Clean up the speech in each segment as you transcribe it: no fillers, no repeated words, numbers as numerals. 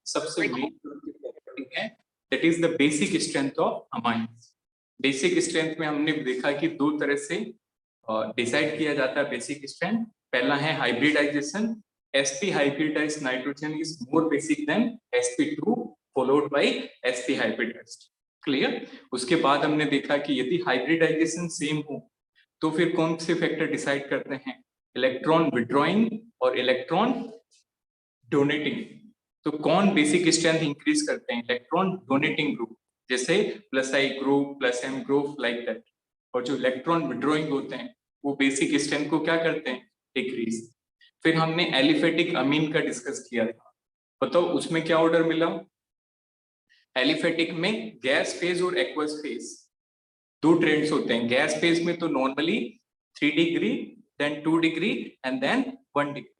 सबसे main property है, that is the basic strength of amines. Basic strength में हमने देखा कि दो तरह से डिसाइड किया जाता है बेसिक स्ट्रेंथ। पहला है hybridisation, sp hybridized nitrogen is more basic than sp2 followed by sp hybridized। Clear? उसके बाद हमने देखा कि यदि हाइब्रिडाइजेशन सेम हो तो फिर कौन से फैक्टर डिसाइड करते हैं, इलेक्ट्रॉन विड्रॉइंग और इलेक्ट्रॉन डोनेटिंग। तो कौन बेसिक स्ट्रेंथ इंक्रीज करते हैं, इलेक्ट्रॉन डोनेटिंग ग्रुप, जैसे +I group, +M group, like that. और जो इलेक्ट्रॉन विड्रॉइंग होते हैं वो बेसिक स्ट्रेंथ को क्या करते हैं, डिक्रीज। फिर हमने एलिफेटिक अमीन का डिस्कस किया था, बताओ उसमें क्या ऑर्डर मिला। एलिफेटिक में गैस फेज और एक्वस फेज दो ट्रेंड्स होते हैं। गैस फेज में तो normally 3 degree, then 2 degree and then 1 degree.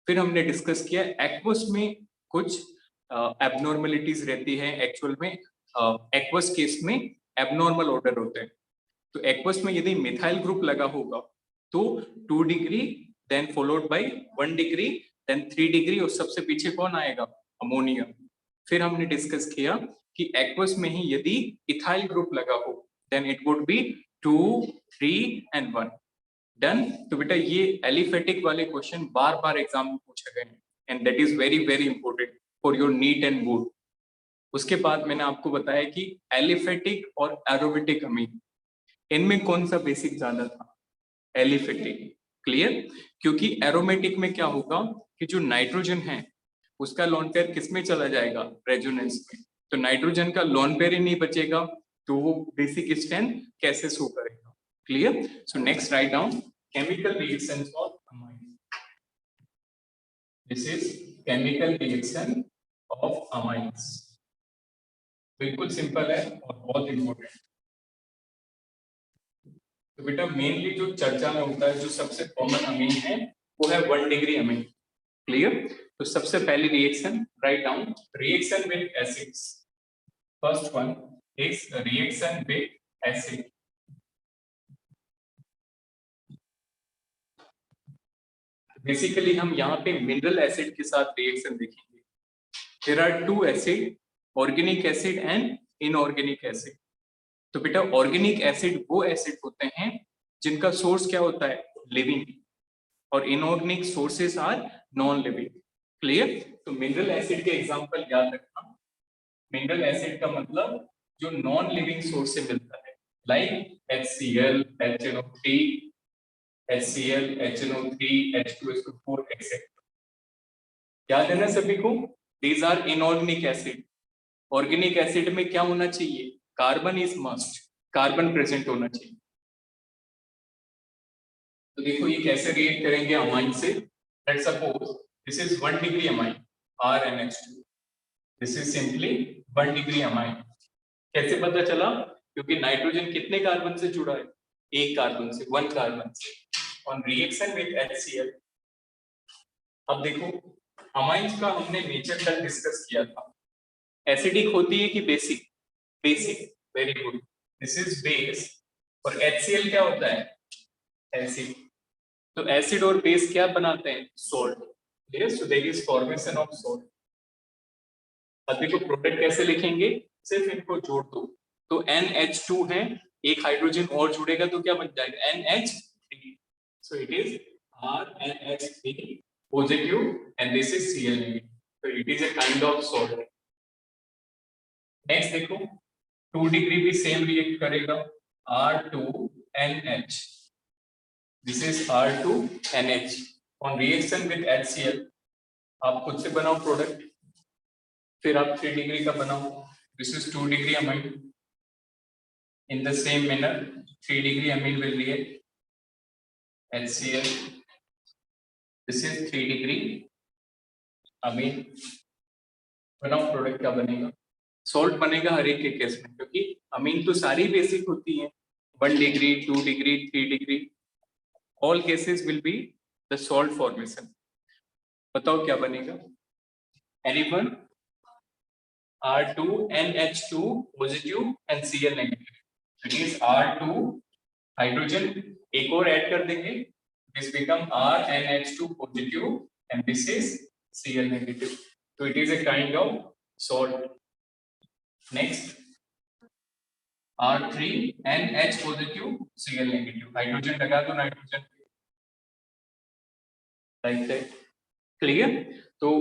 फिर हमने डिस्कस किया एक्वस में कुछ एबनॉर्मलिटीज रहती है, एक्चुअल में एक्वस केस में एबनॉर्मल ऑर्डर होते हैं। तो एक्वस में यदि मिथाइल ग्रुप लगा होगा तो 2 degree, then followed by 1 degree, then 3 degree, और सबसे पीछे कौन आएगा, अमोनिया। फिर हमने डिस्कस किया कि एक्वस में ही यदि इथाइल ग्रुप लगा हो then it would be 2, 3 and 1। Done. तो बेटा ये एलिफेटिक वाले क्वेश्चन बार बार एग्जाम में पूछे गए हैं and that is very very important for your neat and board. उसके बाद मैंने आपको बताया कि एलिफेटिक और एरोमेटिक अमीन, इनमें कौन सा बेसिक ज्यादा था, एलिफेटिक। क्लियर? क्योंकि एरोमेटिक में क्या होगा कि जो नाइट्रोजन है उसका लोन पेयर किस में चला जाएगा, रेजोनेंस में। तो नाइट्रोजन का लोन पेयर ही नहीं बचेगा तो वो बेसिक स्ट्रेंथ कैसे शो करेगा। Clear? So next write down chemical reactions of amine. This is chemical reaction of amines. बिल्कुल सिंपल है और बहुत इंपॉर्टेंट। तो बेटा मेनली जो चर्चा में होता है, जो सबसे कॉमन अमीन है वो है 1 डिग्री अमीन। क्लियर? तो सबसे पहली reaction write down, reaction with acids. First one is reaction with acid. Basically हम यहाँ पे मिनरल एसिड के साथ रिएक्शन देखेंगे। There are 2 acid, organic acid and inorganic acid. तो बेटा ऑर्गेनिक एसिड वो एसिड होते हैं जिनका सोर्स क्या होता है, लिविंग, और inorganic sources are non living. Clear? तो मिनरल एसिड के एग्जांपल याद रखना। मिनरल एसिड का मतलब जो नॉन लिविंग सोर्स से मिलता है, like HCl, HNO3, HCl, HNO3, H2SO4 etcetera. याद है ना सभी को? These are inorganic acid. Organic acid में क्या होना चाहिए, carbon is must, carbon present होना चाहिए। तो देखो ये कैसे रिएक्ट करेंगे अमाइन से। Let's suppose this is 1 degree amine RNH2, this is simply 1 degree amine. कैसे पता चला? क्योंकि नाइट्रोजन कितने कार्बन से जुड़ा है, एक कार्बन से, 1 कार्बन से। ऑन रिएक्शन विद HCl, अब देखो अमाइंस का हमने नेचर कल डिस्कस किया था। एसिडिक होती है कि basic? Basic, very good. This is base. और HCl क्या होता है, एसिड। तो एसिड और बेस क्या बनाते हैं, salt. Yes, so there is formation of salt. अब देखो प्रोडक्ट कैसे लिखेंगे, सिर्फ इनको जोड़ दो। तो NH2 है, एक हाइड्रोजन और जुड़ेगा तो क्या बन जाएगा, NH3। So it is RNH3 positive and this is Cl negative. तो it is a kind of salt. Next देखो 2 डिग्री भी सेम रिएक्ट करेगा, R2NH, this is R2NH। On reaction with HCl, आप खुद से बनाओ प्रोडक्ट, फिर आप 3 डिग्री का बनाओ, this is 2 degree amine. In the same manner 3 degree amine will react HCl, this is 3 degree amine. बनाओ प्रोडक्ट, क्या बनेगा, सॉल्ट बनेगा हर एक के केस में, क्योंकि अमीन तो सारी बेसिक होती हैं। 1 degree, 2 degree, 3 degree, all cases will be the salt formation. बताओ क्या बनेगा, anyone? R2NH2 positive and Cl negative, it is R2 hydrogen एक और ऐड कर देंगे, this become RNH2 positive and this is Cl negative. So it is a kind of salt. Next, R3 NH positive Cl negative. Hydrogen लगा दो nitrogen, like that. Clear? तो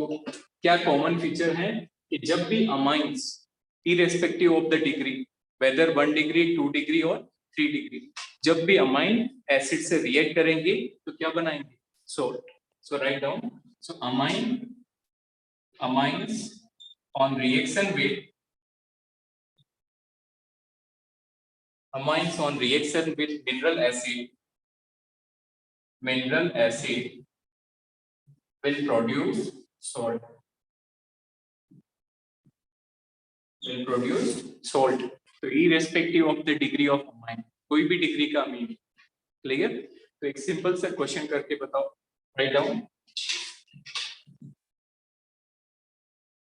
क्या common feature है कि जब भी amines irrespective of the degree, whether 1 degree 2 degree और 3 degree, जब भी अमाइन एसिड से रिएक्ट करेंगे तो क्या बनाएंगे? Salt. So write down. So amines on reaction with mineral acid will produce salt. तो irrespective of the degree of amine, कोई भी डिग्री का अमीन. क्लियर? तो एक सिंपल सा क्वेश्चन करके बताओ. Write down.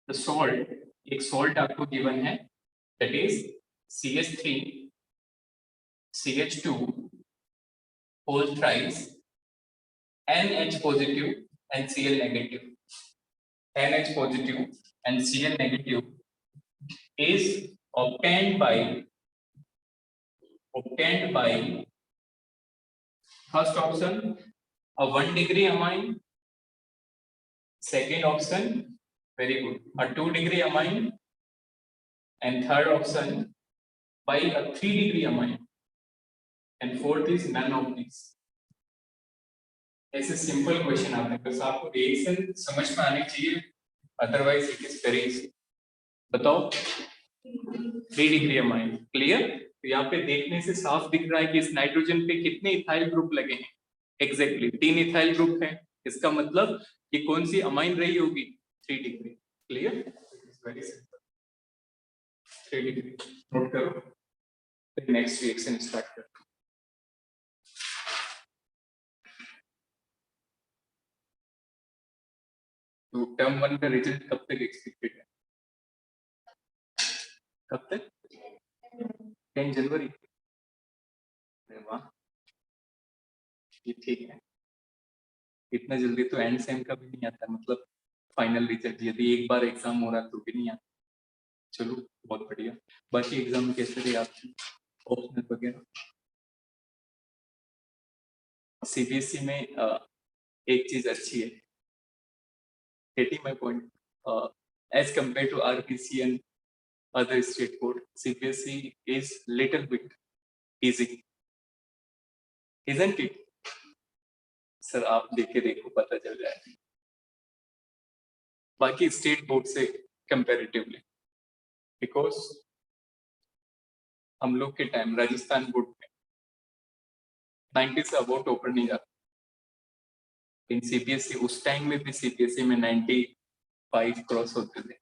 The salt, एक सॉल्ट आपको गिवन है, that is CH3 CH2 whole thrice NH positive and Cl negative. NH positive and Cl negative is obtained by first option a 1 degree amine, second option very good a 2 degree amine, and third option by a 3 degree amine, and fourth is none of these. ऐसे simple question आपने, बस आपको reaction समझ में आनी चाहिए, otherwise it is very easy. बताओ 3 degree amine. Clear? तो यहाँ पे देखने से साफ दिख रहा है कि इस नाइट्रोजन पे कितने इथाइल ग्रुप लगे हैं. एग्जैक्टली 3 इथाइल ग्रुप है. इसका मतलब ये कौन सी अमाइन रही होगी? 3 degree. Clear? It is very simple. 3 degree note करो. फिर नेक्स्ट रिएक्शन स्टार्ट करो. तो टर्म 1 का रिजल्ट कब तक एक्सपेक्टेड है? कब तक? 10 जनवरी. अरे वाह, ये ठीक है. इतना जल्दी तो एंड सेम का भी नहीं आता, मतलब फाइनल रिजल्ट यदि एक बार एग्जाम हो रहा तो भी नहीं आता. चलो बहुत बढ़िया. बाकी एग्जाम कैसे रहे आपकी, ऑप्शनल वगैरह? सीबीएसई में एक चीज अच्छी है, getting my point, as compared to RBC and other state board, CBSE is little bit easy, isn't it? Sir आप देखे देखो पता चल जाएगा. बाकी स्टेट बोर्ड से कंपैरेटिवली, बिकॉज हम लोग के टाइम राजस्थान बोर्ड में 90 से अबाउट टॉपर नहीं जाता. इन सीबीएसई उस टाइम में भी सीबीएसई में 95 क्रॉस होते थे.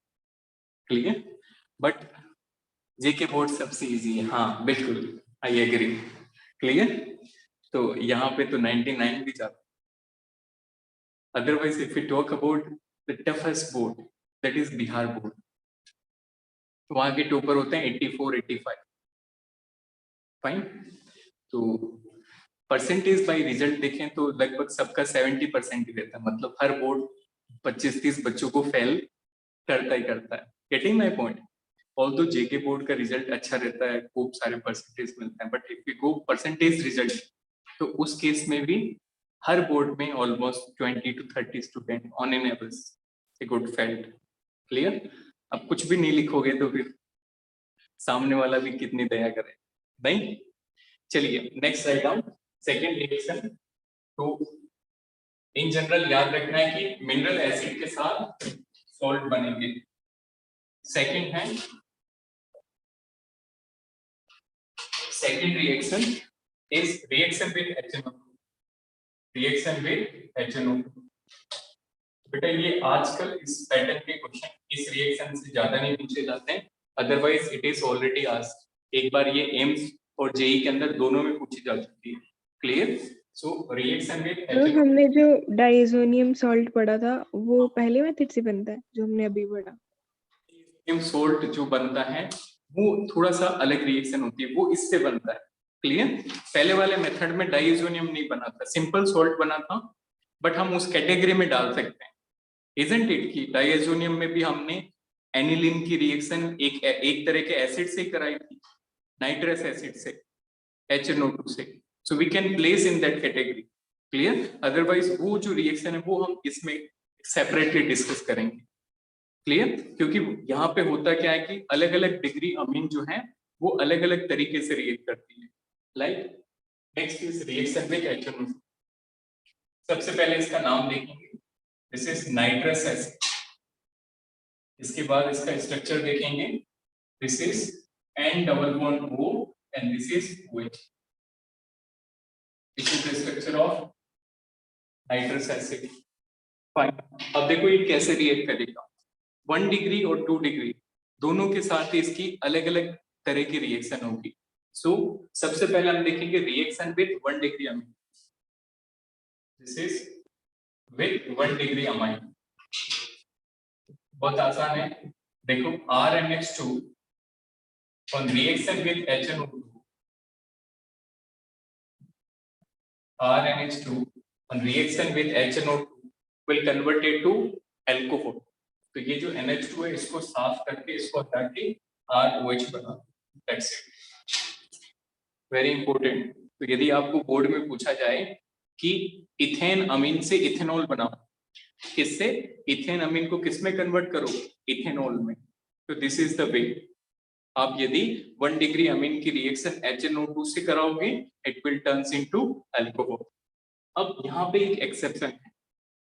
क्लियर? बट जेके बोर्ड सबसे इजी है. हाँ बिल्कुल, आई एग्री. क्लियर? तो यहाँ पे तो 99 भी जाता. Otherwise, if we talk about the toughest board, that is Bihar board, तो वहाँ के टॉपर होते हैं 84, 85. फाइन. तो परसेंटेज बाय रिजल्ट देखें तो लगभग सबका 70% ही रहता है. मतलब हर बोर्ड 25-30 बच्चों को फेल करता ही करता है. Getting my point? Although JK board का रिजल्ट अच्छा रहता है, खूब सारे परसेंटेज मिलते हैं, but if we go percentage result तो उस केस में भी हर बोर्ड में almost 20 to 30 student on an average a good failed. Clear? अब कुछ भी नहीं लिखोगे तो फिर सामने वाला भी कितनी दया करे, नहीं? चलिए next write down. Second reaction. तो इन जनरल याद रखना है कि मिनरल एसिड के साथ सॉल्ट बनेंगे. सेकेंड है second reaction is reaction with HNO. Reaction with HNO. बेटा ये आजकल इस पैटर्न के क्वेश्चन इस रिएक्शन से ज्यादा नहीं पूछे जाते हैं, otherwise it is already asked. एक बार ये एम्स और जेई के अंदर दोनों में पूछी जा चुकी है. Clear? So reaction with HNO. हमने जो डाइजोनियम सॉल्ट पढ़ा था वो पहले मेथड से बनता है जो हमने अभी पढ़ा. डाइजोनियम सॉल्ट जो बनता है वो थोड़ा सा अलग रिएक्शन होती है, वो इससे बनता है. क्लियर? पहले वाले मेथड में डाइजोनियम नहीं बना था, सिंपल सॉल्ट बना था, बट हम उस कैटेगरी में डाल सकते हैं. इजंट इट की डाइएजोनियम में भी हमने एनिलीन की रिएक्शन एक तरह के एसिड से कराई थी, नाइट्रस एसिड से, HNO2 से. So we can place in that category. Clear? Otherwise वो जो रिएक्शन है वो हम इसमें सेपरेटली डिस्कस करेंगे. क्लियर? क्योंकि यहाँ पे होता क्या है कि अलग अलग डिग्री अमीन जो है वो अलग अलग तरीके से रिएक्ट करती है. Like next is reaction with HNO2. सबसे पहले इसका नाम देखेंगे. This is nitrous acid. इसके बाद इसका स्ट्रक्चर देखेंगे. This is N double bond O and this is OH. This is the structure of nitrous acid. Fine. अब देखो ये कैसे रिएक्ट करेगा. 1 डिग्री और 2 डिग्री दोनों के साथ इसकी अलग अलग तरह की रिएक्शन होगी. सो सबसे पहले हम देखेंगे reaction with 1 degree Amin. This is with 1 degree अमीन. बहुत आसान है. देखो RNH2 on reaction with HNO2, RNH2 on reaction with HNO2 will convert it to alcohol. तो ये जो NH2 है इसको साफ करके इसको हटा के ROH बना. That's it. Very important. तो यदि आपको बोर्ड में पूछा जाए कि इथेन अमीन से इथेनॉल बनाओ, किससे? इथेन अमीन को किस में कन्वर्ट करो? इथेनॉल में. तो दिस इज द वे. आप यदि 1 डिग्री अमीन की रिएक्शन HNO2 से कराओगे, it will turns into alcohol. अब यहाँ पे एक एक्सेप्शन है.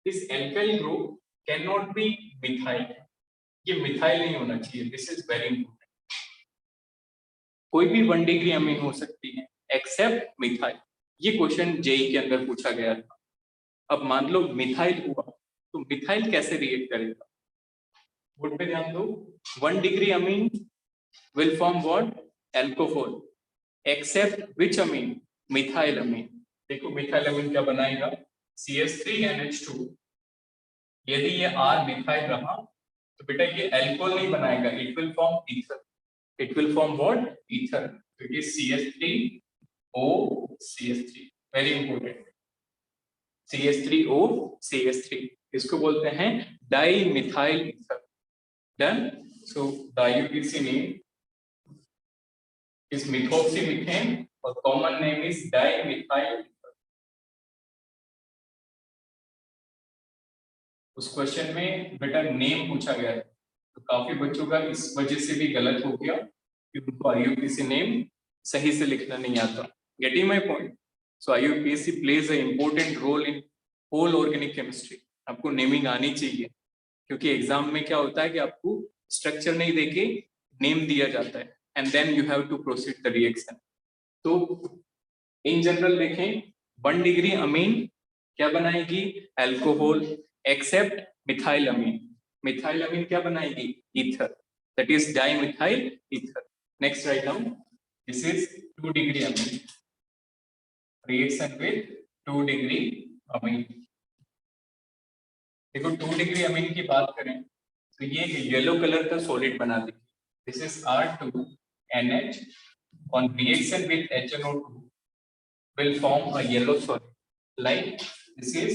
This alkyl group can not be methyl. ये मिथाइल नहीं होना चाहिए. This is very important. कोई भी 1 डिग्री अमीन हो सकती है एक्सेप्ट मिथाइल. ये क्वेश्चन जेई के अंदर पूछा गया था. अब मान लो मिथाइल हुआ तो मिथाइल कैसे रिएक्ट करेगा? बोर्ड पे ध्यान दो. 1 degree Amin will form what? Alcohol. Except which amine? Methyl amine. देखो methyl amine क्या बनाएगा? CH3NH2. यदि ये R मिथाइल रहा तो बेटा ये अल्कोहल नहीं बनाएगा. It will form ether. It will form what? Ether. तो ये CH3O CH3. Very important. CH3O CH3. इसको बोलते हैं dimethyl ether. Done. So the IUPAC name is methoxymethane or common name is dimethyl ether. उस question में बेटा name पूछा गया है तो काफी बच्चों का इस वजह से भी गलत हो गया कि उनको IUPAC नेम सही से लिखना नहीं आता. Getting my point? So IUPAC plays an important role in whole organic chemistry. आपको नेमिंग आनी चाहिए क्योंकि एग्जाम में क्या होता है कि आपको स्ट्रक्चर नहीं देके नेम दिया जाता है and then you have to proceed the reaction. तो in general देखें 1 डिग्री अमीन क्या बनाएगी? अल्कोहल. एक्सेप्ट मिथाइल अमीन. मिथाइल अमीन क्या बनाएगी? Ether. That is dimethyl ether. Next right down. This is 2 degree amine. Reaction with 2 degree amine. देखो 2 degree amine की बात करें तो ये येलो कलर का सॉलिड बना देगी. This is R2NH on reaction with HNO2 will form a yellow solid. Like this is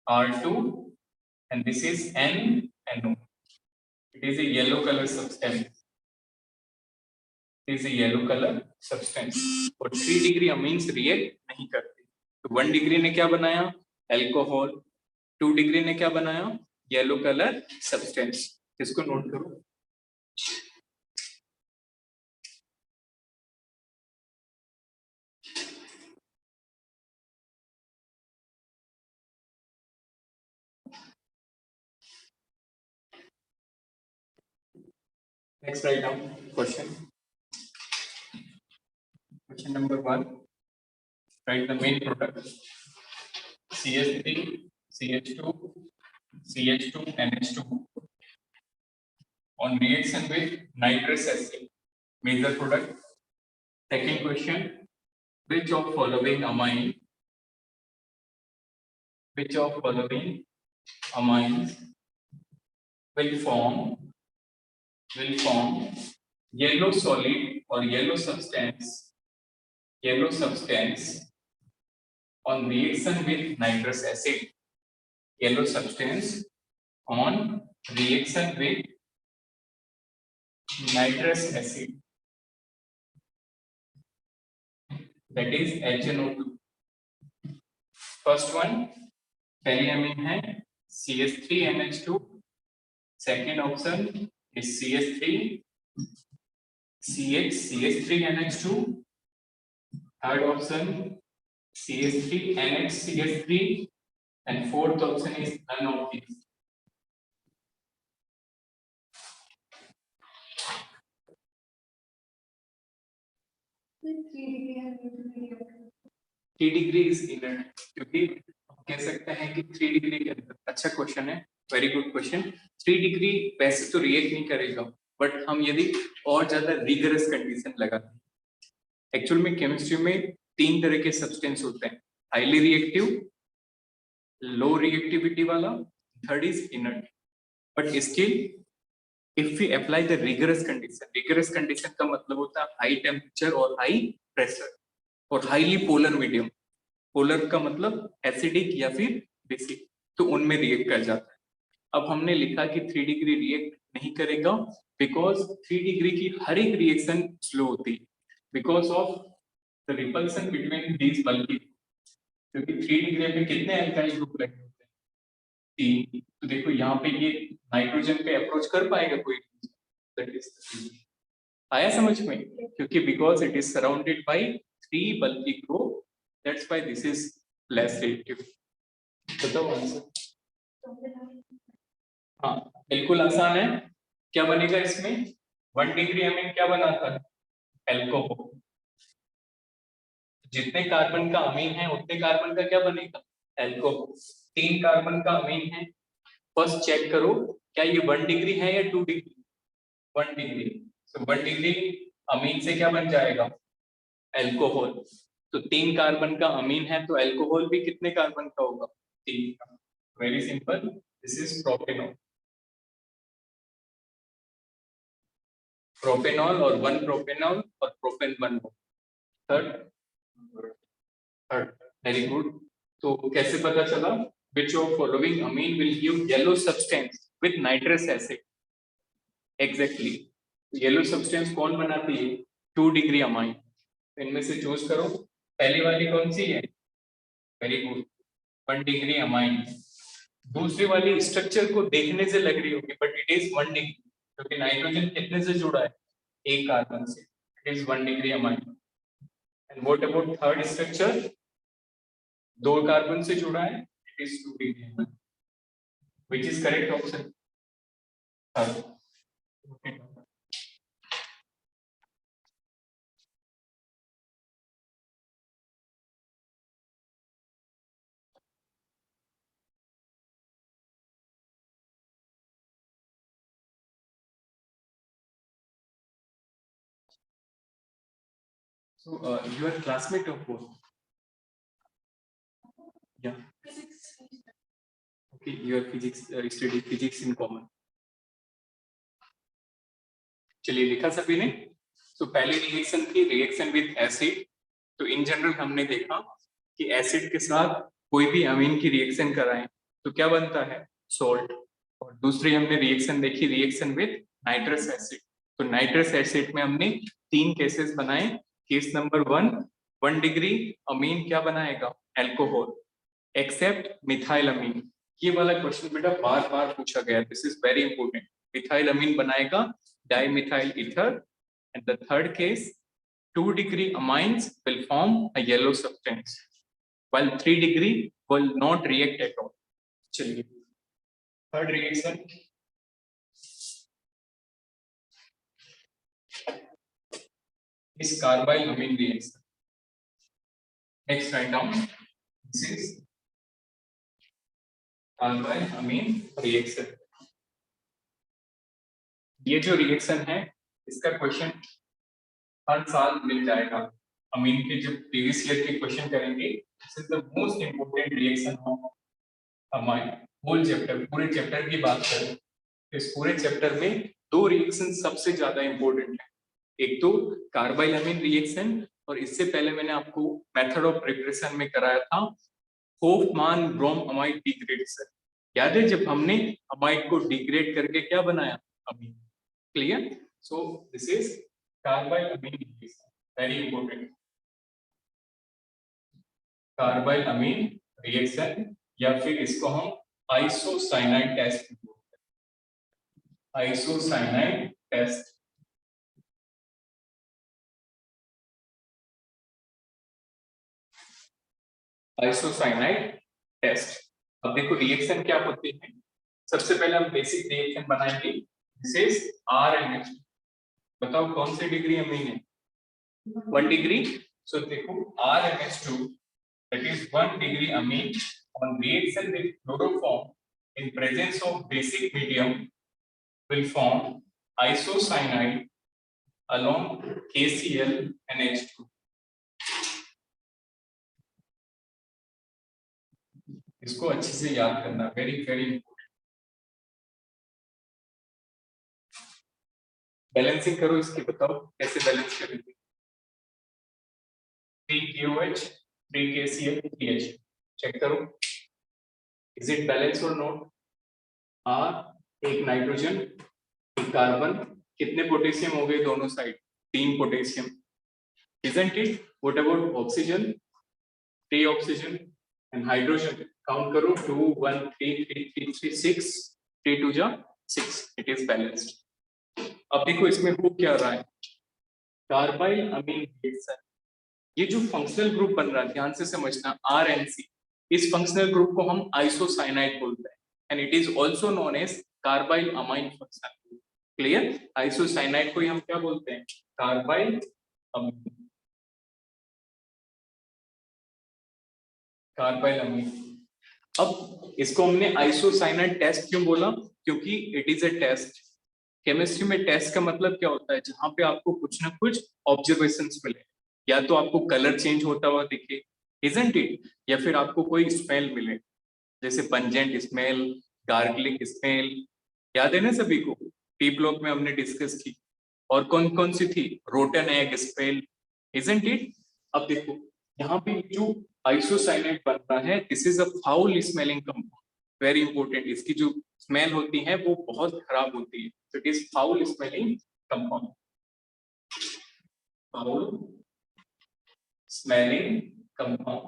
R2 and this is NNO. It is a yellow color substance. It is a yellow color substance. और 3 degree amines react नहीं करते. तो 1 degree ने क्या बनाया? Alcohol. 2 degree ने क्या बनाया? Yellow colour substance. इसको नोट करो. Next write down question. Question number 1. Write the main product. CH3, CH2, CH2, NH2 on reaction with nitrous acid. Major product. Second question. Which of following amines will form yellow solid or yellow substance on reaction with nitrous acid. Yellow substance on reaction with nitrous acid, that is HNO2. First one पहली अमीन है CH3NH2, second option is CH3NH2, third option CH3NHCH3, and fourth option is none of these. Three degree is inert, क्योंकि हम कह सकते हैं कि 3 degree के अंदर, अच्छा क्वेश्चन है, वेरी गुड क्वेश्चन। 3 डिग्री वैसे तो रिएक्ट नहीं करेगा, बट हम यदि और ज्यादा रिगरस कंडीशन लगाते हैं, एक्चुअल में केमिस्ट्री में 3 तरह के सब्सटेंस होते हैं, हाईली रिएक्टिव, लो रिएक्टिविटी वाला, third is inert. But still if we apply the rigorous condition का मतलब होता है हाई टेम्परेचर और हाई प्रेशर और हाईली पोलर मीडियम। पोलर का मतलब एसिडिक या फिर बेसिक, तो उनमें रिएक्ट कर जाता है। अब हमने लिखा कि 3 डिग्री रिएक्ट नहीं करेगा बिकॉज 3 डिग्री की हर एक रिएक्शन स्लो होती है because of the repulsion between these बल्कि, क्योंकि 3 डिग्री में कितने अल्काइल ग्रुप लगे होते हैं? 3। तो देखो यहाँ पे ये नाइट्रोजन पे अप्रोच कर पाएगा कोई? दैट इज आया समझ में? क्योंकि because it is surrounded by 3 bulky group, that's why this is less reactive. बताओ आंसर। हाँ बिल्कुल आसान है। क्या बनेगा इसमें? 1 डिग्री अमीन क्या बनाता है? एल्कोहल। जितने कार्बन का अमीन है उतने कार्बन का क्या बनेगा? एल्कोहल। 3 कार्बन का अमीन है, फर्स्ट चेक करो क्या ये 1 डिग्री है या 2 डिग्री? 1 डिग्री। तो 1 डिग्री अमीन से क्या बन जाएगा? एल्कोहल। तो 3 कार्बन का अमीन है तो एल्कोहल भी कितने कार्बन का होगा? 3 का। Very simple, this is propanol. Propanol और 1 प्रोपेनॉल और प्रोपेन 1 थर्ड वेरी गुड। तो कैसे पता चला? Which of following amine will give yellow substance with nitrous acid? Exactly. Yellow substance कौन बनाती है? 2 डिग्री अमाइन। इनमें से चूज करो। पहली वाली कौन सी है? Very good, 1 degree amine. दूसरी वाली स्ट्रक्चर को देखने से लग रही होगी बट इट इज 1 डिग्री, क्योंकि नाइट्रोजन कितने से जुड़ा है? एक कार्बन से। It is 1 degree amine. And what about third structure? 2 carbon से जुड़ा है, it is 2 degree amine. Which is correct option? So you are classmate of both? Yeah. Okay, you are physics study physics in common. चलिए लिखा सभी ने। तो पहली reaction थी रिएक्शन विद एसिड। तो इन जनरल हमने देखा कि एसिड के साथ कोई भी अमीन की रिएक्शन कराएं तो क्या बनता है? सॉल्ट। और दूसरी हमने रिएक्शन देखी रिएक्शन विद नाइट्रस एसिड। तो नाइट्रस एसिड में हमने 3 केसेस बनाए। केस नंबर 1 डिग्री अमीन क्या बनाएगा? Alcohol, except methyl amine. ये वाला क्वेश्चन बेटा बार बार पूछा गया, this is very important. Methyl amine बनाएगा dimethyl ether. And the third case 2 degree amines will form a yellow substance, while 3 degree will not react at all. चलिए third reaction is carbyl amine reaction. Next write down, this is carbyl amine reaction. ये जो reaction है इसका question हर साल मिल जाएगा। Amine के जब previous year के क्वेश्चन करेंगे, this is the most important reaction of amine. Whole chapter, पूरे चैप्टर की बात करें तो इस पूरे चैप्टर में 2 रिएक्शन सबसे ज्यादा इंपॉर्टेंट है। एक तो कार्बाइल अमीन रिएक्शन, और इससे पहले मैंने आपको मेथड ऑफ प्रिपरेशन में कराया था होफमान ब्रोम अमाइड डिग्रेडेशन। याद है जब हमने अमाइड को डिग्रेड करके क्या बनाया, amine. Clear? So this is carbylamine reaction, very important. Carbylamine reaction, या फिर इसको हम आइसोसाइनाइड टेस्ट बोलते हैं, आइसोसाइनाइड टेस्ट। Isocyanide test. अब देखो रिएक्शन क्या होते हैं। सबसे पहले हम बेसिक रिएक्शन बनाएंगे, दिस इज RNH। बताओ कौन सी डिग्री अमीन है, 1 डिग्री। सो देखो RNH2 that is 1 degree amine on reaction with chloroform in presence of basic medium will form isocyanide along KCl and H2। इसको अच्छे से याद करना, वेरी वेरी इंपॉर्टेंट। बैलेंसिंग करो इसकी, बताओ कैसे बैलेंस करेंगे। 3KOH 3KCl 3H, चेक करो इज इट बैलेंस और नॉट। R एक नाइट्रोजन एक कार्बन, कितने पोटेशियम हो गए दोनों side, 3 potassium. Isn't it? What about oxygen? 3 oxygen and hydrogen. Count करो 2 1 3 3 3 3 6, 3 2 जा 6, it is balanced। अब देखो इसमें हो क्या रहा है, कार्बाइल अमीन रिएक्शन। ये जो फंक्शनल ग्रुप बन रहा है, ध्यान से समझना, RNC, इस फंक्शनल ग्रुप को हम आइसोसाइनाइड बोलते हैं and it is also known as carbyl amine functional group. Clear? Isocyanide को हम क्या बोलते हैं, कार्बाइल अमीन, कार्बाइल अमीन। अब इसको हमने आइसोसाइनाइड टेस्ट क्यों बोला, क्योंकि it is a test. Chemistry में टेस्ट का मतलब क्या होता है, जहां पे आपको कुछ ना कुछ ऑब्जर्वेशंस मिले, या तो आपको कलर चेंज होता हुआ दिखे, इजंट इट, या फिर आपको कोई स्मेल मिले, जैसे पंजेंट स्मेल, गार्गलिंग स्मेल। याद है ना सभी को, पी ब्लॉक में हमने डिस्कस की। और कौन कौन सी थी, rotten egg smell, isn't it. अब देखो यहाँ पे जो आइसोसाइनाइड बनता है, this is a foul smelling compound, very important. इसकी जो स्मेल होती है वो बहुत खराब होती है, so it is foul smelling compound, foul smelling compound।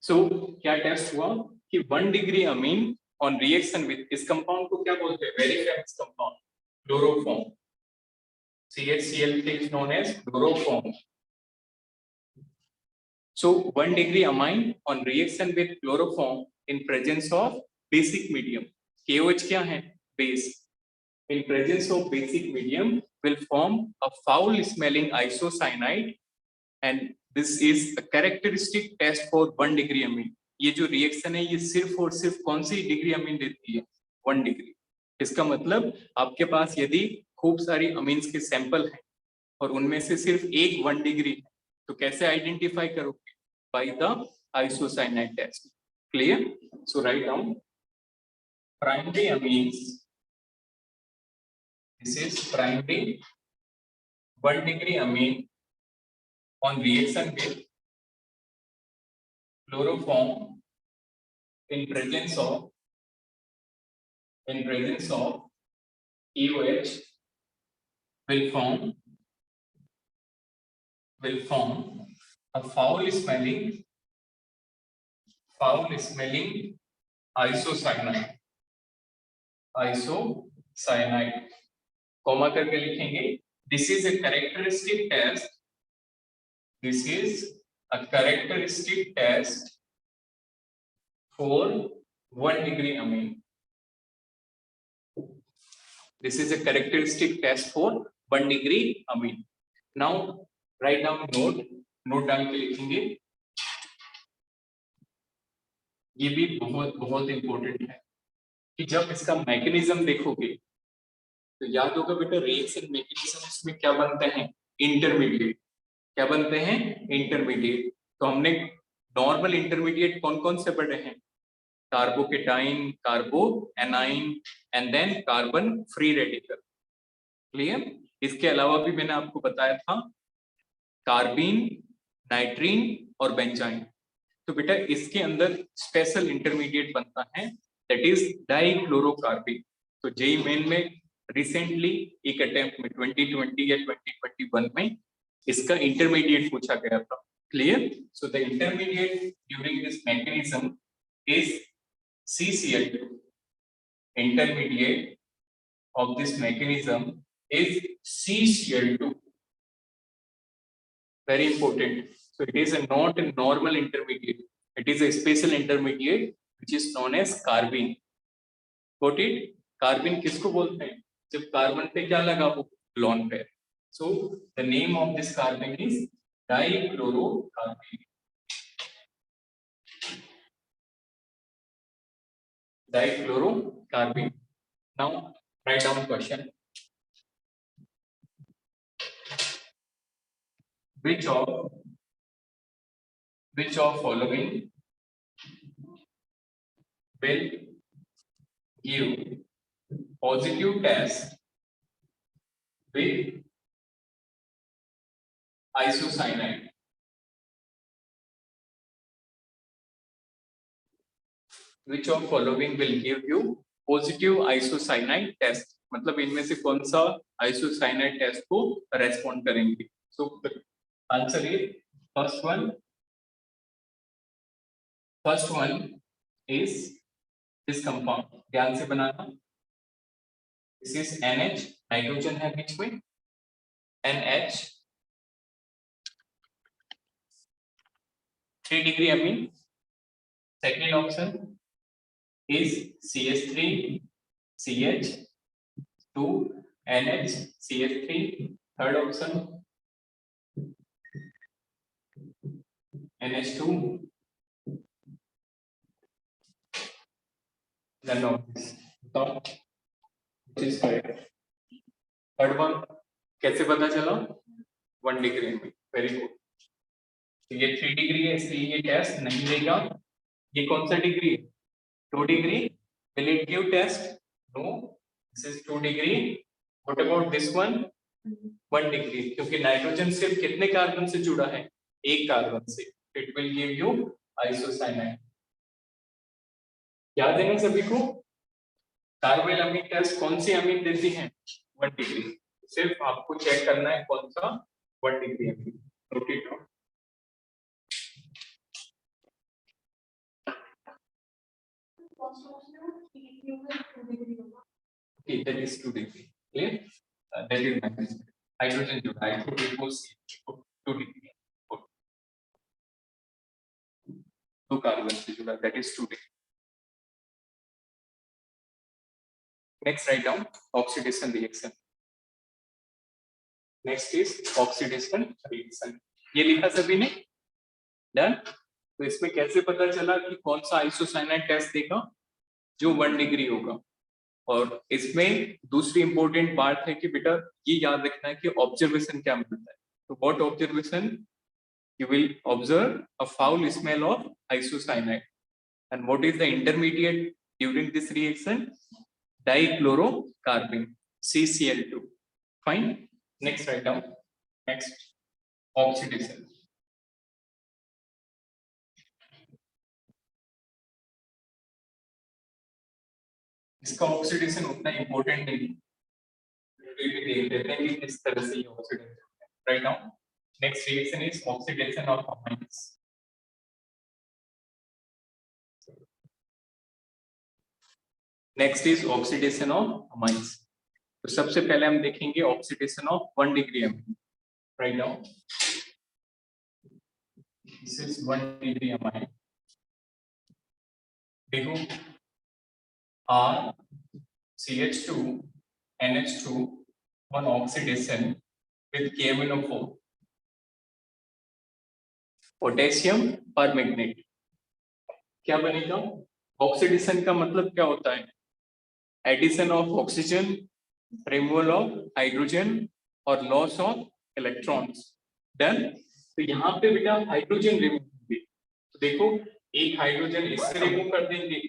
so क्या टेस्ट हुआ कि 1 degree Amin on reaction with, इस कंपाउंड को क्या बोलते हैं, very famous compound, chloroform. CHCl is known as chloroform। so 1 degree amine on reaction with chloroform in presence of basic medium, KOH क्या है, base, in presence of basic medium will form a foul smelling isocyanide and this is a characteristic test for 1 degree amine। ये जो reaction है ये सिर्फ और सिर्फ कौन सी डिग्री अमीन देती है, 1 डिग्री। इसका मतलब आपके पास यदि खूब सारी अमीन्स के सैंपल हैं और उनमें से सिर्फ एक 1 डिग्री है, तो कैसे आइडेंटिफाई करोगे, by the isocyanide test। clear? so write down primary amines, this is primary 1 degree amine on reaction with chloroform in presence of EOH will form a foul smelling isocyanide, comma करके लिखेंगे, this is a characteristic test for 1 degree amine। This is a characteristic test for 1 degree amine। now write down note डाल के लिखेंगे, ये भी बहुत बहुत important है कि जब इसका मैकेनिज्म देखोगे तो याद होगा बेटा, रिएक्शन मैकेनिज्म इसमें क्या बनते हैं, इंटरमीडिएट। क्या बनते हैं, इंटरमीडिएट। तो हमने नॉर्मल इंटरमीडिएट कौन कौन से पढ़े हैं, carbocation, carbo anion and then carbon free radical. Clear? इसके अलावा भी मैंने आपको बताया था कार्बीन, नाइट्रीन और बेंजाइन। तो बेटा इसके अंदर स्पेशल इंटरमीडिएट बनता है, दैट इज डाइक्लोरोकार्बिन। तो जेई मेन में रिसेंटली एक अटेम्प्ट में 2020 या 2021 में इसका इंटरमीडिएट पूछा गया था। Clear? So the intermediate during this mechanism is CCl2. Intermediate of this mechanism is CCl2. Very important. So it is not a normal intermediate. It is a special intermediate which is known as carbene. Got it? Carbene किसको बोलते हैं? जब carbon पे क्या लगा हो? lone pair. So the name of this carbene is dichlorocarbene. Dichlorocarbene. Now write down question. Which of following will give positive test with isocyanide? Which of following will give you positive isocyanide test? मतलब इनमें से कौन सा isocyanide test को respond करेंगे? So the answer is first one is this compound. ध्यान से बनाना. This is NH, hydrogen है बीच में, NH 3 degree amine. Second option is CH3 CH 2 NH CH3. Third option NH2. None of this. Thought which is correct. Third one कैसे पता चला? 1 degree में. Very good. तो ये 3 degree है इसलिए ये टेस्ट नहीं लेगा. ये कौन सा डिग्री है? 2 degree. Will it give test? No. This is 2 degree. What about this one? 1 degree. क्योंकि नाइट्रोजन सिर्फ कितने कार्बन से जुड़ा है? एक कार्बन से. It will give you isocyanide. याद है ना सभी को? कार्बोनिल अमीन टेस्ट कौन सी अमीन देती है? 1 डिग्री. सिर्फ आपको चेक करना है कौन सा 1 degree Amin. Note it down. Okay, that is 2 degree. Clear? That is magnesium. Hydrogen जुड़ा है तो it was 2 degree. 2 कार्बन से जुड़ा, that is 2 degree. Next, write down oxidation reaction. Next is oxidation reaction. ये लिखा सभी ने? Done? तो इसमें कैसे पता चला कि कौन सा आइसोसाइनाइड टेस्ट देगा? जो 1 डिग्री होगा. और इसमें दूसरी इंपॉर्टेंट बात है कि बेटा ये याद रखना है कि ऑब्जर्वेशन क्या मिलता है. तो what observation? You will observe a foul smell of isocyanide. And what is the intermediate during this reaction? Dichlorocarbene, CCl2. Fine. Next, write down. Next, oxidation. इसका ऑक्सीडेशन उतना इंपॉर्टेंट नहीं है. फिर भी देख लेते हैं कि किस तरह से ये oxidation. Write down. Next reaction is oxidation of amines. Next is oxidation of amines. तो सबसे पहले हम देखेंगे oxidation of 1 degree amine. Write down. This is 1 degree amine. देखो R CH2 NH2 on oxidation with KMnO4. Potassium permanganate. क्या बनेगा? Oxidation का मतलब क्या होता है? Addition of oxygen, removal of hydrogen और लॉस ऑफ इलेक्ट्रॉन्स. डन. तो यहाँ पे बेटा हाइड्रोजन रिमूव होंगे. तो देखो एक हाइड्रोजन इससे रिमूव कर देंगे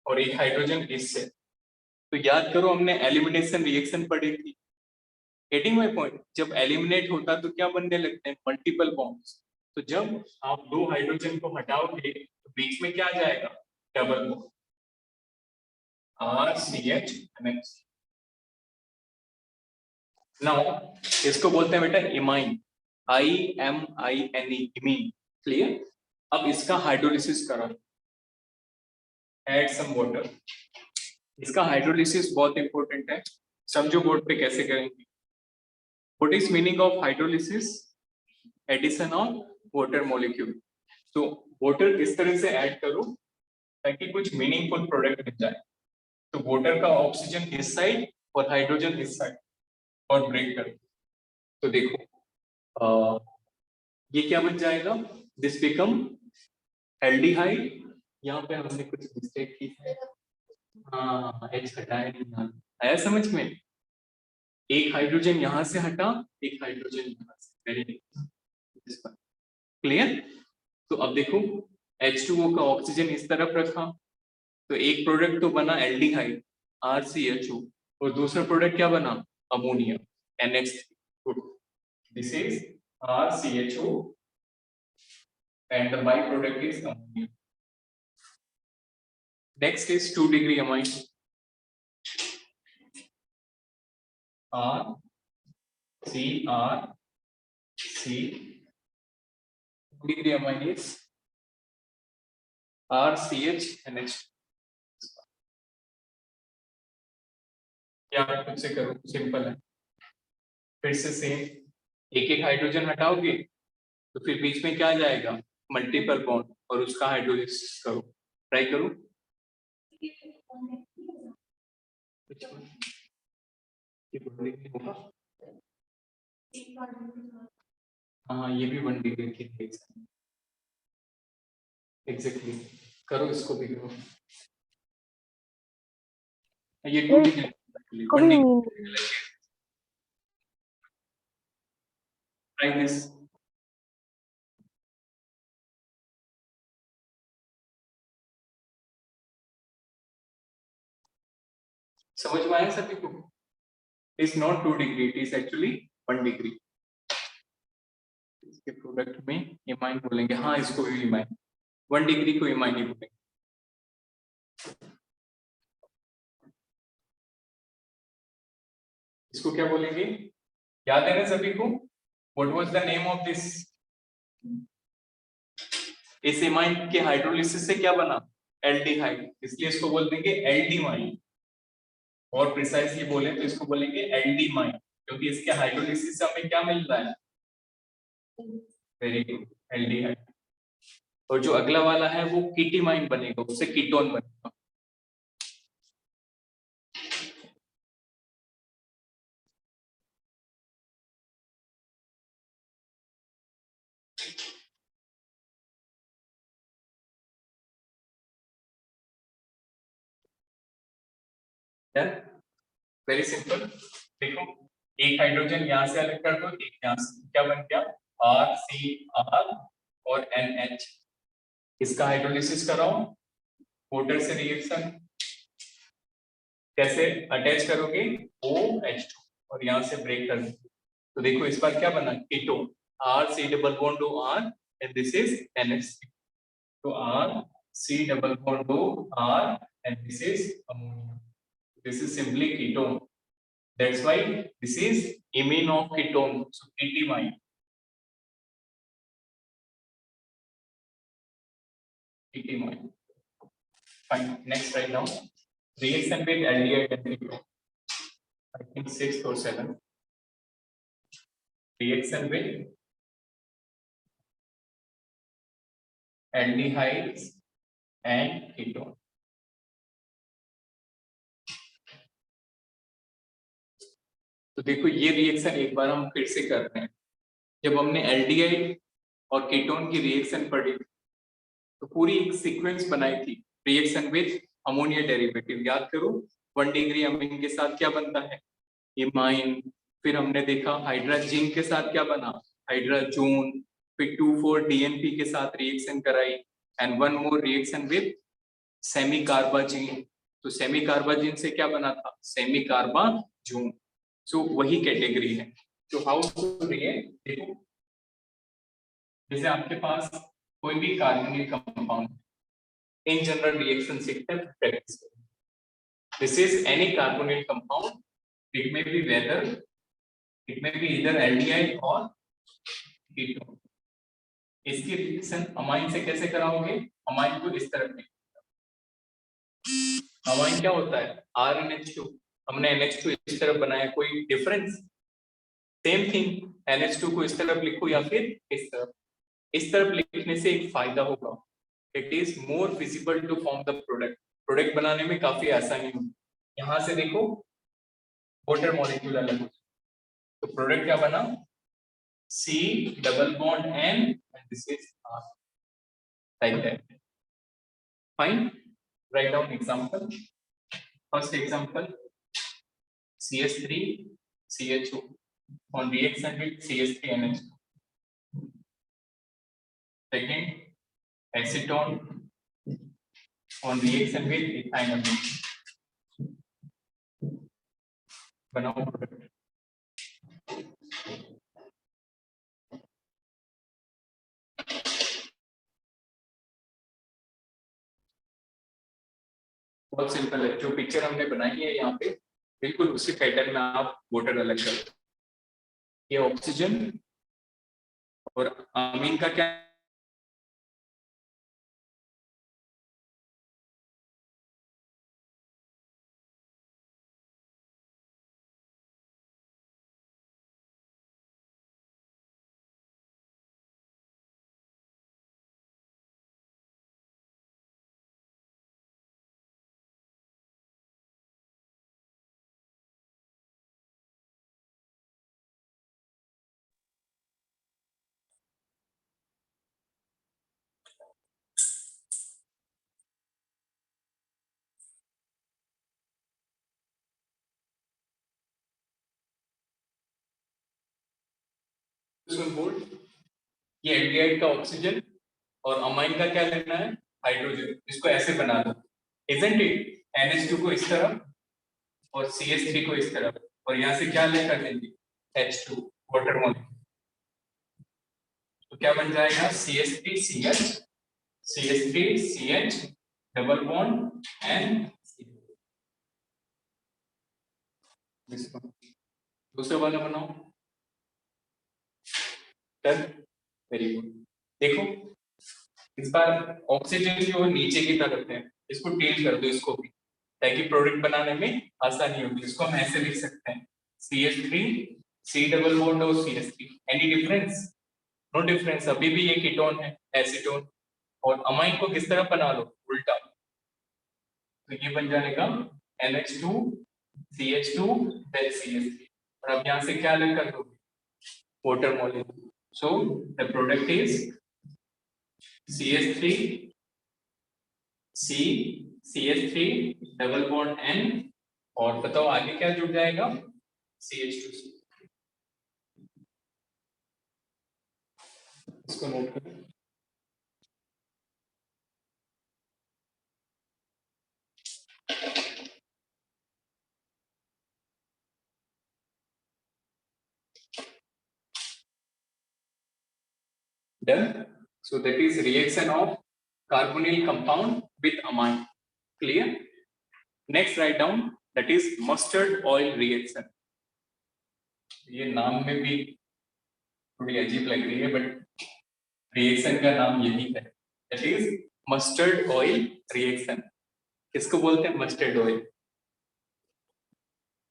और एक हाइड्रोजन इससे. तो याद करो हमने एलिमिनेशन रिएक्शन पढ़ी थी. Getting my point? जब एलिमिनेट होता तो क्या बनने लगते हैं? Multiple bonds. तो जब आप दो हाइड्रोजन को हटाओगे तो बीच में क्या आ जाएगा, डबल बॉन्ड RCH। नाउ इसको बोलते हैं बेटा इमाइन, IMINE, इमीन। क्लियर? अब इसका हाइड्रोलिसिस करो, ऐड सम वाटर। इसका हाइड्रोलिसिस बहुत इंपॉर्टेंट है, समझो बोर्ड पे कैसे करेंगे। What is meaning of hydrolysis? Addition of water molecule. तो वाटर इस तरह से ऐड करो ताकि कुछ मीनिंगफुल प्रोडक्ट मिल जाए। तो वाटर का ऑक्सीजन इस साइड और हाइड्रोजन इस साइड और ब्रेक करो। तो देखो ये क्या बन जाएगा, दिस बिकम एल्डिहाइड। यहाँ पे हमने कुछ मिस्टेक की है, हाँ H हटाया नहीं, आया समझ में? एक हाइड्रोजन यहाँ से हटा, एक हाइड्रोजन यहाँ से, वेरी गुड। क्लियर? तो अब देखो H2O का ऑक्सीजन इस तरफ रखा तो एक प्रोडक्ट तो बना एल्डिहाइड RCHO और दूसरा प्रोडक्ट क्या बना, ammonia NH3। This is RCHO and the byproduct is ammonia. Next is 2 degree amine, RCRC. 2 degree amine is RCHNH। या खुद से करो, सिंपल है। फिर से सेम, एक एक हाइड्रोजन हटाओगे तो फिर बीच में क्या आ जाएगा, मल्टीपल बॉन्ड, और उसका हाइड्रोलिसिस करो, ट्राई करो। हाँ ये भी 1 डिग्री की एग्जैक्टली, करो इसको भी करो। ये 2 डिग्री 1 डिग्री ट्राई दिस। समझ में आया सभी को? Is not 2 degree, it is actually 1 degree. इसके प्रोडक्ट में इमाइन बोलेंगे, हाँ इसको भी इमाइन, 1 डिग्री को इमाइन ही बोलेंगे। इसको क्या बोलेंगे, याद है ना सभी को? What was the name of this? इस इमाइन के हाइड्रोलिसिस से क्या बना, एल्डिहाइड, इसलिए इसको बोल देंगे एल्डिमाइन। और प्रिसाइसली बोले तो इसको बोलेंगे एल्डिमाइन, क्योंकि इसके हाइड्रोलिसिस से हमें क्या मिल रहा है, वेरी गुड, एल्डिहाइड। और जो अगला वाला है वो कीटीमाइन बनेगा, उससे कीटोन बनेगा। Very simple. देखो एक हाइड्रोजन यहाँ से अलग कर दो, एक यहाँ से, क्या बन गया, RCR और NH। इसका हाइड्रोलिसिस कराओ, वाटर से रिएक्शन कैसे अटैच करोगे, OH2 और यहाँ से ब्रेक कर दो। तो देखो इस बार क्या बना, ketone, RC double bond OR and this is NH3। तो RC double bond OR and this is ammonia. This is simply ketone. That's why this is imine of ketone. So ketimine. Ketimine. Fine. Next right now. Reaction with aldehyde and ketone. I think 6th or 7th. Reaction with aldehydes and ketone. तो देखो ये reaction एक बार हम फिर से कर रहे हैं। जब हमने एल्डिहाइड और कीटोन की रिएक्शन पढ़ी तो पूरी एक सीक्वेंस बनाई थी, रिएक्शन विद अमोनिया डेरिवेटिव, याद करो। 1 डिग्री अमीन के साथ क्या बनता है, इमाइन। फिर हमने देखा हाइड्राजीन के साथ क्या बना, हाइड्राजोन। फिर 2,4 DNP के साथ रिएक्शन कराई and 1 more reaction with semi carbazine. तो सेमी कार्बाजीन से क्या बना था, सेमी कार्बाजोन। सो वही कैटेगरी है। तो हाउ टू रिएक्ट, देखो जैसे आपके पास कोई भी carbonyl compound in general reaction सीखते हैं प्रैक्टिस करें। This is any carbonyl compound, it may be whether, it may be either aldehyde और कीटोन। इसकी रिएक्शन अमाइन से कैसे कराओगे? अमाइन को इस तरफ लिखो। अमाइन क्या होता है? RNH2, हमने NH2 इस तरफ बनाया, कोई डिफरेंस? सेम थिंग, NH2 को इस तरफ लिखो या फिर इस तरफ। इस तरफ लिखने से एक फायदा होगा, it is more visible to form the product. Product बनाने में काफी आसानी होगी। यहां से देखो वाटर मॉलिक्यूल अलग हो, तो प्रोडक्ट क्या बना? C double bond N and this is R, like that. Fine. Write down example. First example, CS3 CH2 on reaction with CS3NH2. Second, acetone on reaction with ethanamine. बनाओ product. बहुत simple है, जो picture हमने बनाई है यहाँ पे बिल्कुल उसी पैटर्न में आप वाटर अलग करो। ये ऑक्सीजन और अमीन का क्या? ये एल्डिहाइड का ऑक्सीजन और अमाइन का क्या लेना है? हाइड्रोजन। इसको ऐसे बना दो, इजंट इट? NH2 को इस तरफ और CH3 को इस तरफ, और यहाँ से क्या लेकर देंगे? H2 water molecule. तो क्या बन जाएगा? CH3CH, CH3CH double bond and दूसरा वाला बनाओ। Done, very good. देखो इस बार ऑक्सीजन जो नीचे की तरफ है, इसको टिल्ट कर दो इसको भी, ताकि प्रोडक्ट बनाने में आसानी होगी। इसको हम ऐसे लिख सकते हैं CH3 C डबल बॉन्ड और CH3। Any difference? No difference, अभी भी ये कीटोन है, एसीटोन। और अमाइन को किस तरह बना लो? उल्टा। तो ये बन जाएगा NH2 CH2 then CH3, और अब यहाँ से क्या अलग कर दो? Water molecule. So the product is CH3 C CH3 double bond N, और बताओ आगे क्या जुड़ जाएगा? CH2। इसको नोट करो। Done. So that is reaction of carbonyl compound with amine. Clear? Next write down, that is mustard oil reaction. ये नाम में भी थोड़ी अजीब लग रही है, बट रिएक्शन का नाम यही है। That is mustard oil reaction. किसको बोलते हैं मस्टर्ड ऑयल?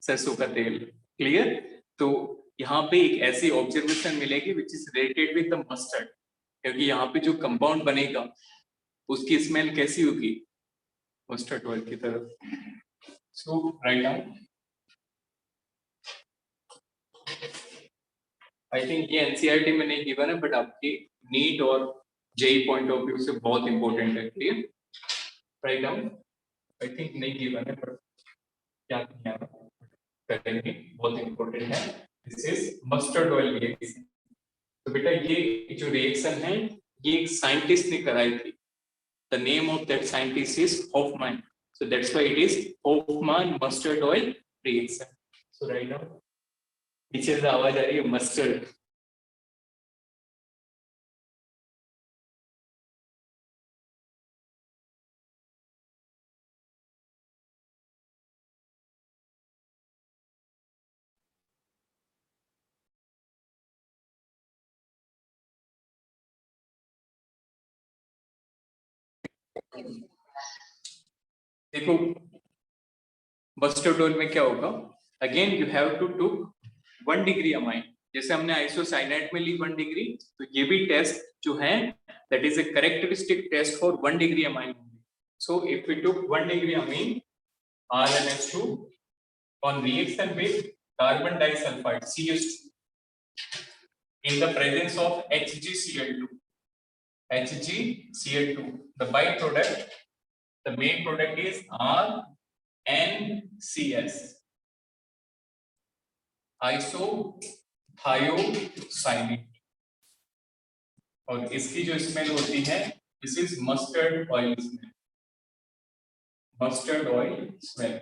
सरसों का तेल। क्लियर? तो यहाँ पे एक ऐसी ऑब्जर्वेशन मिलेगी which is related with the mustard, क्योंकि यहाँ पे जो कंपाउंड बनेगा उसकी स्मेल कैसी होगी? मस्टर्ड ऑयल की तरफ। सो राइट डाउन। आई थिंक ये एनसीईआरटी में नहीं गिवन है, बट आपकी नीट और जेई पॉइंट ऑफ व्यू से बहुत इंपॉर्टेंट है। Clear? Write down. I think नहीं गिवन है, बट क्या करेंगे, बहुत इंपॉर्टेंट है। This is mustard oil reaction. तो बेटा ये जो रिएक्शन है ये एक साइंटिस्ट ने कराई थी। The name of that scientist is Hoffman. So that's why it is Hoffman mustard oil reaction. So right now, पीछे से आवाज आ रही है मस्टर्ड। देखो मस्टर्ड ऑयल में क्या होगा, again you have to took 1 degree amine, जैसे हमने आइसोसाइनेट में ली 1 डिग्री, तो ये भी टेस्ट जो है that is a characteristic test for 1 degree amine. So if we took 1 degree amine RnH2 on reaction with carbon disulfide CH2 in the presence of HgCl2. HgCl2, the byproduct, the main product is RnCS, isothiocyanate, और इसकी जो smell होती है this is mustard oil smell, mustard oil smell.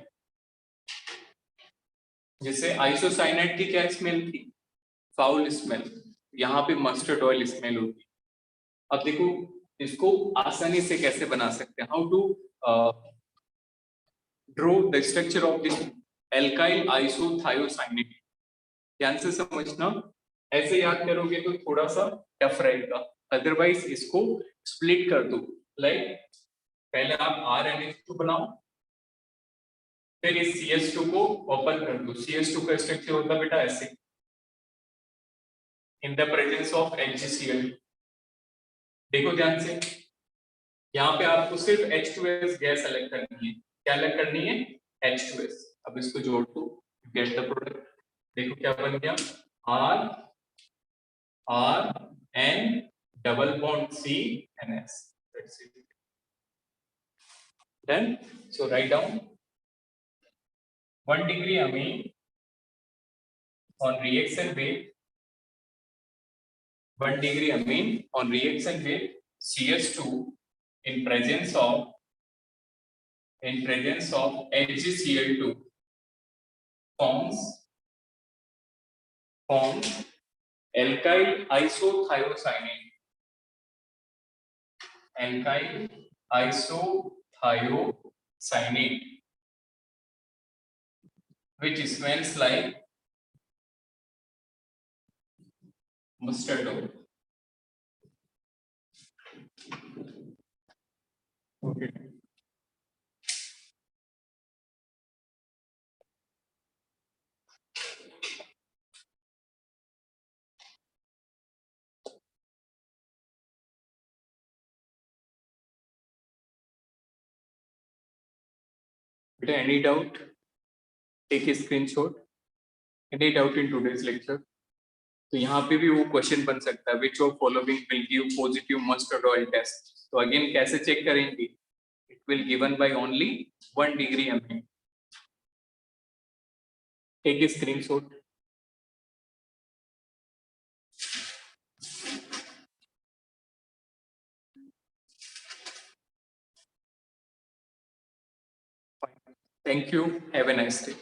जैसे isocyanate की क्या smell थी, foul smell, यहाँ पे मस्टर्ड ऑयल स्मेल होती है। अब देखो इसको आसानी से कैसे बना सकते हैं, how to draw the structure of this alkyl isothiocyanate. ध्यान से समझना, ऐसे याद करोगे तो थोड़ा सा टफ रहेगा, अदरवाइज इसको स्प्लिट कर दो। लाइक पहले आप RnH2 बनाओ, फिर इस CH2 को ओपन कर दो। CH2 का स्ट्रक्चर होता है बेटा ऐसे, in the presence of HgCl। देखो ध्यान से, यहाँ पे आपको सिर्फ H2S गैस अलग करनी है। क्या अलग करनी है? H2S। अब इसको जोड़ दो, गेट द प्रोडक्ट। देखो क्या बन गया, R N double bond C and S. That's it. Then, so write down 1 degree amine on reaction with 1 degree amine on reaction with CH2 in presence of HgCl2 forms alkyl isothiocyanate. Alkyl isothiocyanate, which smells like mustard oil. Okay. Beta, any doubt? Take a screenshot. Any doubt in today's lecture? तो यहाँ पे भी वो question बन सकता है, which of following will give positive mustard oil test? तो again कैसे चेक करेंगे? It will given by only 1 degree amine. Take a screenshot. Thank you. Have a nice day.